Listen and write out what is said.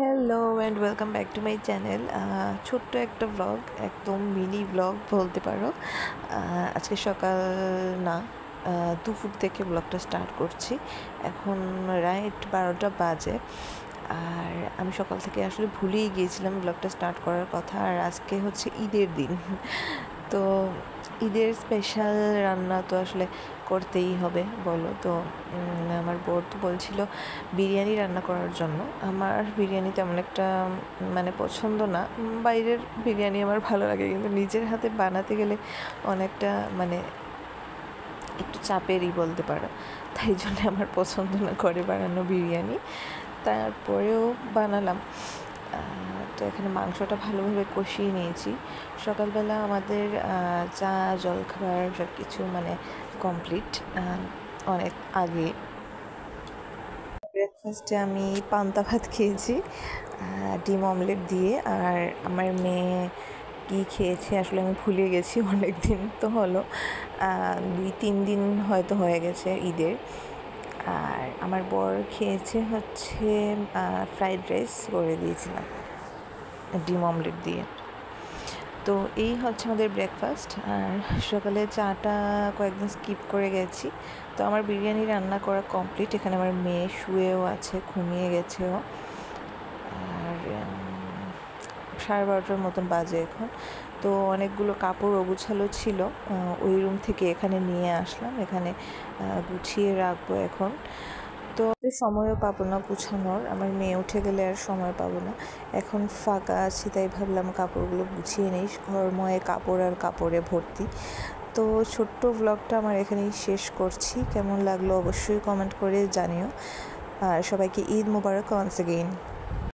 Hello and welcome back to my channel. ছোট্ট একটা blog, একদম মিনি ব্লগ বলতে পারো। আজকে সকাল না, দুপুর থেকে ব্লগটা স্টার্ট করছি। এখন রাইট 12টা বাজে। আর আমি সকাল থেকে আসলে ভুলেই গিয়েছিলাম ব্লগটা স্টার্ট করার কথা। আর আজকে হচ্ছে ঈদের দিন, তো ঈদের স্পেশাল রান্না তো আসলে করতেই হবে বলো তো। আমার বর তো বলছিল বিরিয়ানি রান্না করার জন্য। আমার বিরিয়ানি তেমন একটা মানে পছন্দ না, বাইরের বিরিয়ানি আমার ভালো লাগে, কিন্তু নিজের হাতে বানাতে গেলে অনেকটা মানে একটু চাপেরই বলতে পারো। তাই জন্য আমার পছন্দ না ঘরে বানানো বিরিয়ানি। তারপরেও বানালাম। তো এখানে মাংসটা ভালোভাবে কষিয়ে নিয়েছি। সকালবেলা আমাদের চা জলখাবার সব কিছু মানে কমপ্লিট অনেক আগে। ব্রেকফাস্টে আমি পান্তা ভাত খেয়েছি ডিম অমলেট দিয়ে। আর আমার মেয়ে কী খেয়েছে আসলে আমি ভুলে গেছি, অনেক দিন তো হলো, 2-3 দিন হয়তো হয়ে গেছে ঈদের। আর আমার বর খেয়েছে হচ্ছে ফ্রাইড রাইস করে দিয়েছিলাম ডিম অমলেট দিয়ে। তো এই হচ্ছে আমাদের ব্রেকফাস্ট। আর সকালে চাটা কয়েকদিন স্কিপ করে গেছি। তো আমার বিরিয়ানি রান্না করা কমপ্লিট। এখানে আমার মেয়ে শুয়েও আছে, ঘুমিয়ে গেছেও। আর 12:30টার মতন বাজে এখন। তো অনেকগুলো কাপড় অগুছালো ছিল, ওই রুম থেকে এখানে নিয়ে আসলাম, এখানে গুছিয়ে রাখবো এখন। তো সময়ও পাবো না গুছানোর, আমার মেয়ে উঠে গেলে আর সময় পাবো না। এখন ফাঁকা আছি তাই ভাবলাম কাপড়গুলো গুছিয়ে নিই, ঘরময় কাপড় আর কাপড়ে ভর্তি। তো ছোট্ট ব্লগটা আমার এখানেই শেষ করছি। কেমন লাগলো অবশ্যই কমেন্ট করে জানিও। আর সবাইকে ঈদ মোবারক ওয়ান্স এগেইন।